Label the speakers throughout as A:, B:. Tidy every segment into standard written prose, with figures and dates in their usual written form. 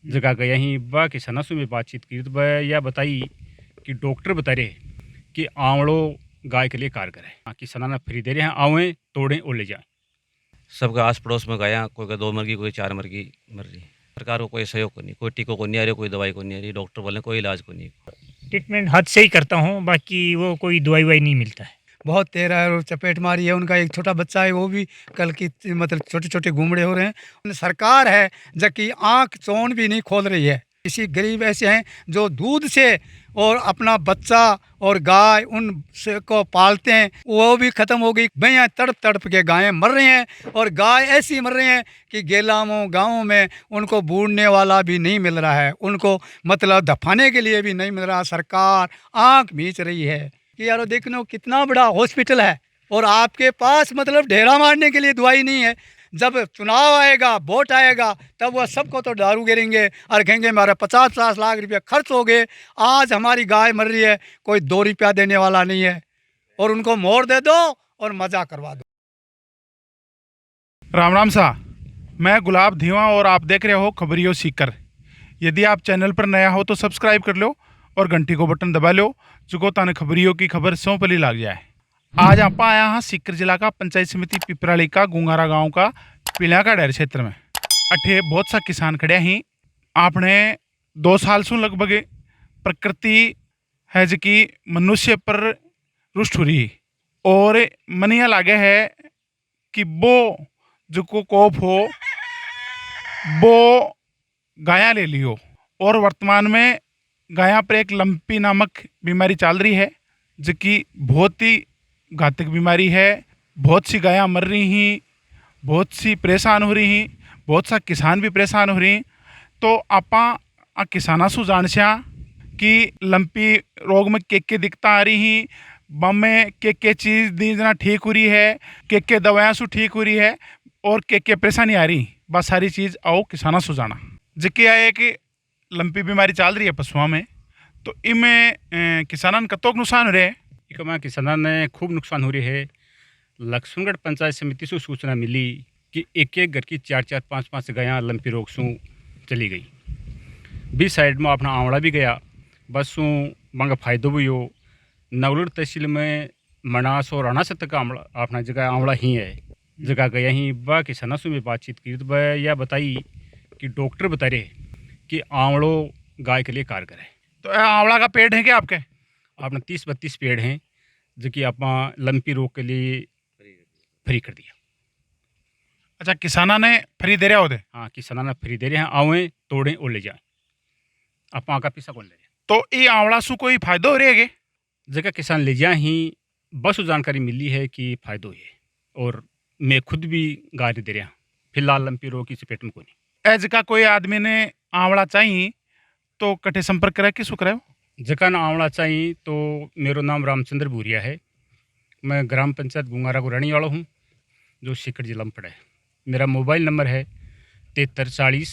A: जगह गया ही बा किसानों से में बातचीत की तो वह यह बताई कि डॉक्टर बता रहे कि आंवलो गाय के लिए कारगर है। किसाना फ्री दे रहे हैं, आवें तोड़ें और ले जाएं।
B: सबका आस पड़ोस में गाया, कोई का 2 मुर्गी, कोई 4 मुर्गी मर रही। सरकार को कोई सहयोग को नहीं, कोई टीको को नहीं आ रही, कोई दवाई को नहीं आ रही, डॉक्टर बोले कोई इलाज को नहीं।
C: ट्रीटमेंट हद से ही करता हूँ, बाकी वो कोई दवाई वाई नहीं मिलता है।
D: बहुत तेरह है और चपेट मारी है। उनका एक छोटा बच्चा है, वो भी कल की मतलब छोटे छोटे घूमड़े हो रहे हैं। सरकार है जबकि आँख चौन भी नहीं खोल रही है। किसी गरीब ऐसे हैं जो दूध से और अपना बच्चा और गाय उन से को पालते हैं, वो भी ख़त्म हो गई। भैया तड़प तड़प के गायें मर रही हैं और गाय ऐसी मर रही हैं कि गेलामों गाँवों में उनको बूढ़ने वाला भी नहीं मिल रहा है, उनको मतलब दफाने के लिए भी नहीं मिल रहा। सरकार आँख मीच रही है कि यारो देखना कितना बड़ा हॉस्पिटल है और आपके पास मतलब ढेरा मारने के लिए दवाई नहीं है। जब चुनाव आएगा, वोट आएगा, तब वह सबको तो दारू गिरेंगे और कहेंगे हमारा 50-50 लाख रुपया खर्च हो गए, आज हमारी गाय मर रही है, कोई 2 रुपया देने वाला नहीं है और उनको मोहर दे दो और मजा करवा दो।
E: राम राम सा, मैं गुलाब धीवा और आप देख रहे हो खबरियों सीकर। यदि आप चैनल पर नया हो तो सब्सक्राइब कर लो और घंटी को बटन दबा लो, जो ताने खबरियों की खबर सौ पली लग जाए। आज आप आया हाँ सीकर जिला का पंचायत समिति पिपराली का गुंगारा गांव का पिला का डेर क्षेत्र में। अठे बहुत सा किसान खड़े ही। आपने 2 साल से लगभग प्रकृति है जो कि मनुष्य पर रुष्ट हो रही और मनिया लागे है कि वो जो को कोप हो वो गाया ले लियो। और वर्तमान में गाया पर एक लंपी नामक बीमारी चल रही है जो कि बहुत ही घातक बीमारी है। बहुत सी गायां मर रही हैं, बहुत सी परेशान हो रही हैं, बहुत सा किसान भी परेशान हो रही हैं। तो आपा किसाना सु जान सिया कि लंपी रोग में के दिक्कत आ रही हैं, बम में के चीज़ दी जना ठीक हो रही है, के दवायां सु ठीक हो रही है और के परेशानी आ रही, बस सारी चीज़ आओ किसाना सु जाना। जिक्की आए कि लंपी बीमारी चल रही है पशुओं में, तो इनमें किसानन कतोक नुकसान हो रहे हैं।
A: इकमा किसाना ने खूब नुकसान हो रही है। लक्ष्मणगढ़ पंचायत समिति से सूचना मिली कि एक एक घर की 4-4, 5-5 गायां लंपी रोग से चली गई। बीच साइड में अपना आंवड़ा भी गया, बस मंगा फायदो भी हो। नवलुर तहसील में मनास और राणा तक आंवड़ा अपना जगह आंवड़ा ही है। जगह गया ही बा किसानों से में बातचीत की तो वह यह बताई कि डॉक्टर बता रहे कि आंवड़ो गाय के लिए कारगर है।
E: तो आंवला का पेड़ है क्या आपके?
A: अपना 30-32 पेड़ हैं जो कि आप लंपी रोग के लिए फ्री कर दिया।
E: अच्छा, किसाना ने फ्री दे रहे होते?
A: हाँ, किसाना ने फ्री दे रहे हैं, आवें तोड़ें और ले जाएं। आप का पैसा कौन ले जाए?
E: तो ये आंवला सु कोई फायदो हो रही है?
A: जगह किसान ले जाए ही बस जानकारी मिली है कि फायदो है और मैं खुद भी गाय दे रहा। फिलहाल लंपी रोग की चपेट में कोई नहीं।
E: एज का कोई आदमी ने आंवला चाहिए तो कटे संपर्क करे कि सुख रहे?
A: जगह ना आंवला चाहिए तो मेरा नाम रामचंद्र भूरिया है। मैं ग्राम पंचायत गुंगारा को रहने वाला हूँ, जो सीकर जिला में पड़ा है। मेरा मोबाइल नंबर है 7340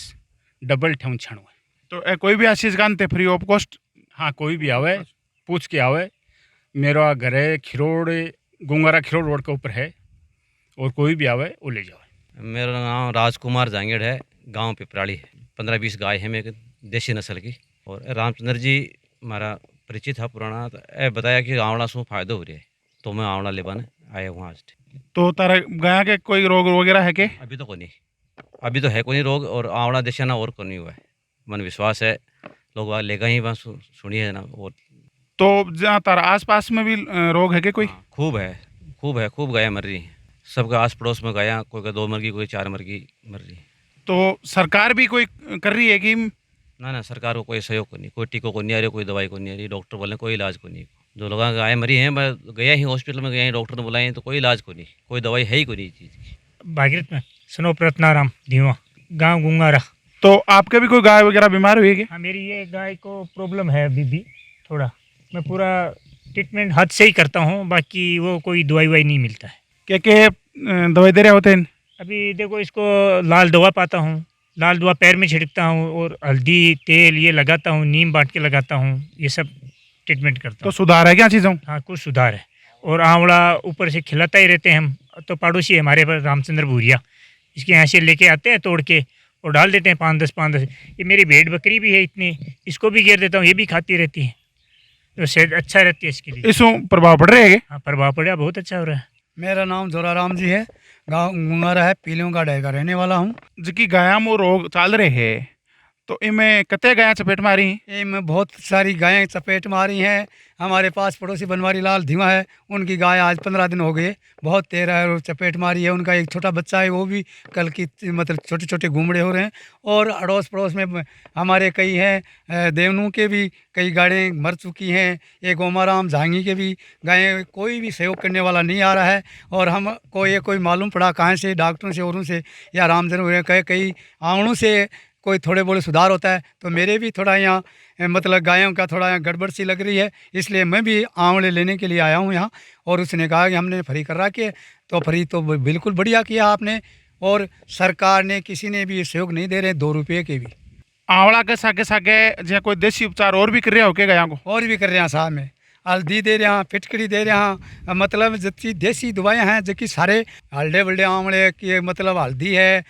A: 9896।
E: तो कोई भी आशीष गानते फ्री ऑफ कॉस्ट?
A: हाँ, कोई भी आवे पूछ के आवे। मेरा घर है खिरोड़, गुंगारा खिरोड़ रोड के ऊपर है, और कोई भी आवे वो ले जाए।
B: मेरा नाम राजकुमार जांगेड़ है, गांव पिपराली है। 15-20 गाय है मेरे देसी नस्ल की। और रामचंद्र जी हमारा परिचित था पुराना, तो ए बताया कि आंवला सु फायदो हो रहा है, तो मैं आंवला लेवाने आया हूँ आज।
E: तो तारा गाय के कोई रोग वगैरह है के?
B: अभी तो कोई नहीं, अभी तो है कोई नहीं रोग, और आंवला देशाना और कोई नहीं हुआ है। मन विश्वास है लोग वहाँ लेगा ही, बस सुनिए ना। और
E: तो जहाँ तारा आस पास में भी रोग है के कोई?
B: हाँ, खूब है, खूब है, खूब गायें मर रही हैं। सबका आस पड़ोस में गाया, कोई का 2 मुर्गी, कोई 4 मुर्गी मर रही।
E: तो सरकार भी कोई कर रही है कि?
B: ना सरकार को कोई सहयोग को नहीं, कोई टीको को नहीं आ रही, कोई दवाई को नहीं आ रही, डॉक्टर बोले कोई इलाज को नहीं। जो लोग गाय मरी हैं, मैं गया ही हॉस्पिटल में, गया ही डॉक्टर ने बुलाए तो कोई इलाज को नहीं, कोई दवाई है ही कोई नहीं चीज़ की।
C: भागीरथ में सनोप रत्नाराम धीवा, गांव गुंगारा।
E: तो आपके भी कोई गाय वगैरह बीमार हुई है?
C: हाँ, मेरी ये गाय को प्रॉब्लम है अभी भी थोड़ा। मैं पूरा ट्रीटमेंट हद से ही करता हूँ, बाकी वो कोई दवाई वाई नहीं मिलता है।
E: क्या दवाई दे रहे होते हैं?
C: अभी देखो, इसको लाल दवा पाता हूँ, लाल दवा पैर में छिड़कता हूँ, और हल्दी तेल ये लगाता हूँ, नीम बांट के लगाता हूँ, ये सब ट्रीटमेंट करता
E: तो
C: हूँ।
E: सुधार है क्या चीज़ों?
C: हाँ, कुछ सुधार है। और आंवला ऊपर से खिलाता ही रहते हैं हम। तो पड़ोसी हमारे पर रामचंद्र भूरिया, इसके यहाँ से लेके आते हैं तोड़ के, और डाल देते हैं 5-10 ये मेरी भेड़ बकरी भी है इतनी, इसको भी घेर देता हूँ, ये भी खाती रहती है, तो सेहत अच्छा रहती है इसके लिए।
E: इसों प्रभाव पड़ रहे है?
C: हाँ प्रभाव पड़ा, बहुत अच्छा हो रहा है।
D: मेरा नाम जोराराम जी है, गांव गुंगारा है, पीलियों का डे का रहने वाला हूँ।
E: जिकी गाया में रोग चल रहे है तो इनमें कते गाया चपेट मारी?
D: इनमें बहुत सारी गायें चपेट मारी हैं। हमारे पास पड़ोसी बनवारी लाल धीमा है, उनकी गाय आज 15 दिन हो गए, बहुत तेज है और चपेट मारी है। उनका एक छोटा बच्चा है, वो भी कल की मतलब छोटे छोटे घूमड़े हो रहे हैं। और अड़ोस पड़ोस में हमारे कई हैं, देवनू के भी कई गायें मर चुकी हैं, एक ओमाराम झांगी के भी गायें, कोई भी सहयोग करने वाला नहीं आ रहा है। और हमको ये कोई मालूम पड़ा कहाँ से, डॉक्टरों से, औरों से या रामजन कई आंगणों से कोई थोड़े बोले सुधार होता है। तो मेरे भी थोड़ा यहाँ मतलब गायों का थोड़ा यहाँ गड़बड़ सी लग रही है, इसलिए मैं भी आंवले लेने के लिए आया हूँ यहाँ। और उसने कहा कि हमने फ्री कर रखी है, तो फ्री तो बिल्कुल बढ़िया किया आपने। और सरकार ने किसी ने भी सहयोग नहीं दे रहे, 2 रुपये के भी।
E: आंवला के सागे सागे जो कोई देसी उपचार और भी कर रहे हो के गाया को?
D: और भी कर रहे हैं साहब में, हल्दी दे रहे हैं, फिटकड़ी दे रहे हैं, मतलब जितनी देसी दवाएं हैं, जो कि सारे हल्डे बल्डे आंवले की, मतलब हल्दी है,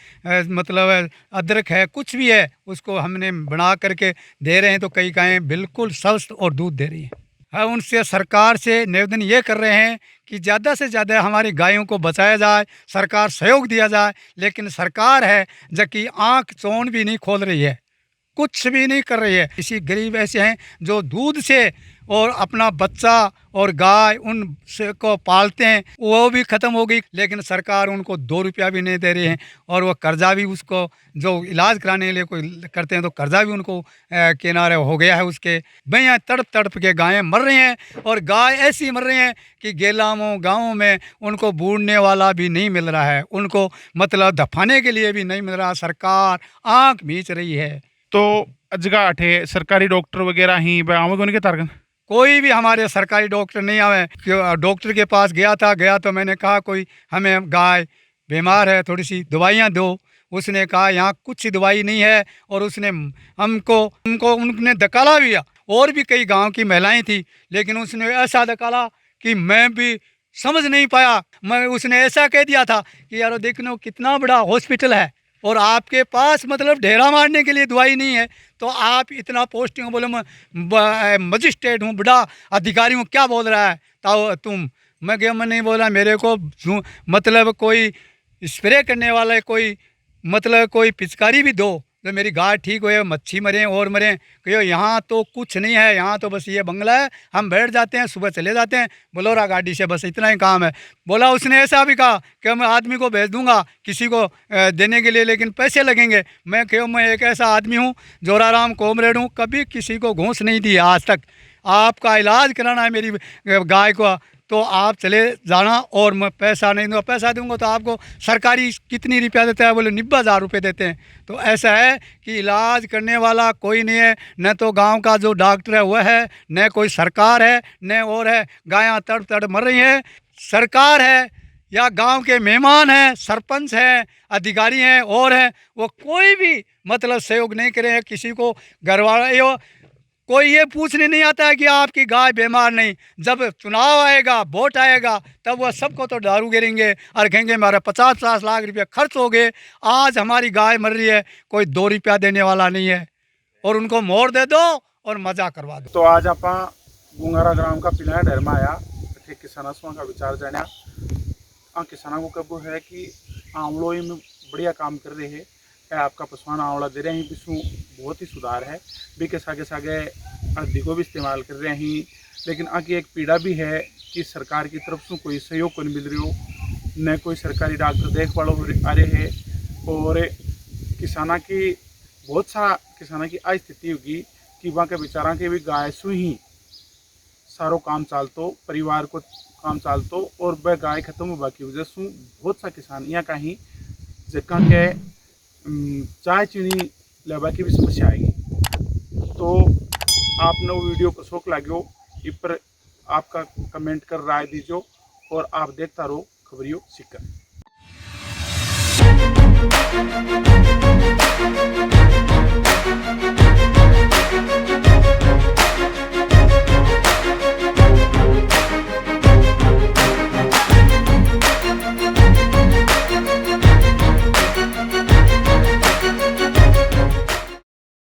D: मतलब अदरक है, कुछ भी है, उसको हमने बना करके दे रहे हैं। तो कई गायें बिल्कुल स्वस्थ और दूध दे रही हैं। हाँ, उनसे सरकार से निवेदन ये कर रहे हैं कि ज़्यादा से ज़्यादा हमारी गायों को बचाया जाए, सरकार सहयोग दिया जाए। लेकिन सरकार है जो कि आँख चौन भी नहीं खोल रही है, कुछ भी नहीं कर रही है। किसी गरीब ऐसे हैं जो दूध से और अपना बच्चा और गाय उन से को पालते हैं, वो भी ख़त्म हो गई। लेकिन सरकार उनको 2 रुपया भी नहीं दे रही है। और वो कर्जा भी उसको जो इलाज कराने के लिए कोई करते हैं तो कर्जा भी उनको किनारे हो गया है उसके। भैया तड़प तड़प के गायें मर रही हैं, और गाय ऐसी मर रही हैं कि गेलामों गाँवों में उनको बूढ़ने वाला भी नहीं मिल रहा है, उनको मतलब दफाने के लिए भी नहीं मिल रहा। सरकार आँख मीच रही है।
E: तो अजगा अठे सरकारी डॉक्टर वगैरह ही आवे उनके तारगन?
D: कोई भी हमारे सरकारी डॉक्टर नहीं आवे। डॉक्टर के पास गया तो मैंने कहा कोई हमें गाय बीमार है, थोड़ी सी दवाइयाँ दो। उसने कहा यहाँ कुछ दवाई नहीं है। और उसने हमको उनने धकाला भी। और भी कई गांव की महिलाएं थी, लेकिन उसने ऐसा धकाला कि मैं भी समझ नहीं पाया। उसने ऐसा कह दिया था कि यार देखो कितना बड़ा हॉस्पिटल है और आपके पास मतलब ढेरा मारने के लिए दवाई नहीं है, तो आप इतना पोस्टिंग बोले मैं मजिस्ट्रेट हूँ, बड़ा अधिकारी हूँ, क्या बोल रहा है ताऊ तुम? मैं क्या, मैं नहीं बोला, मेरे को मतलब कोई स्प्रे करने वाला कोई मतलब कोई पिचकारी भी दो तो मेरी गाय ठीक हो, मच्छी मरें और मरें। कहो यहाँ तो कुछ नहीं है, यहाँ तो बस ये बंगला है, हम बैठ जाते हैं, सुबह चले जाते हैं बोलोरा गाड़ी से, बस इतना ही काम है। बोला उसने ऐसा भी कहा कि मैं आदमी को भेज दूंगा किसी को देने के लिए, लेकिन पैसे लगेंगे। मैं क्यों, मैं एक ऐसा आदमी हूँ, जोराराम कॉमरेड हूँ, कभी किसी को घूस नहीं दी आज तक। आपका इलाज कराना है मेरी गाय को तो आप चले जाना, और मैं पैसा नहीं दूँगा। पैसा दूंगा तो आपको सरकारी कितनी रुपया देता है? बोले 90,000 रुपये देते हैं। तो ऐसा है कि इलाज करने वाला कोई नहीं है, न तो गांव का जो डॉक्टर है वह है, न कोई सरकार है, न और है। गायाँ तड़प तड़प मर रही हैं। सरकार है या गांव के मेहमान हैं, सरपंच हैं, अधिकारी हैं और हैं, वो कोई भी मतलब सहयोग नहीं करे हैं किसी को। घरवाला कोई ये पूछने नहीं आता है कि आपकी गाय बीमार नहीं। जब चुनाव आएगा, वोट आएगा, तब वह सबको तो दारू गिरेंगे और कहेंगे हमारा 50-50 लाख रुपये खर्च हो गए, आज हमारी गाय मर रही है, कोई 2 रुपया देने वाला नहीं है, और उनको मोहर दे दो और मजा करवा दो।
E: तो आज आप गुंगारा ग्राम का पिलाया डर में आया किसाना का विचार जाना। किसानों को कब है कि आंवलों में बढ़िया काम कर रहे हैं, आपका पसवान आंवला दे रहे हैं, इसमें बहुत ही सुधार है। भी के सागे सागे हल्दी को भी इस्तेमाल कर रहे हैं। लेकिन आगे एक पीड़ा भी है कि सरकार की तरफ से कोई सहयोग को नहीं मिल रही हो, न कोई सरकारी डॉक्टर देखभाल आ रहे हैं। और किसाना की बहुत सा किसाना की आज स्थिति होगी कि वहाँ के बेचारा के भी गाय सु ही सारो काम चालतो, परिवार को काम चालतो, और वह गाय खत्म होगा की वजह से बहुत सा किसान यहाँ का ही जगह के चाय चीनी लेवा की भी समस्या आएगी। तो आपने वो वीडियो को शौक लाग्यो, इस पर आपका कमेंट कर राय दीजिए, और आप देखता रहो खबरियों सीकर।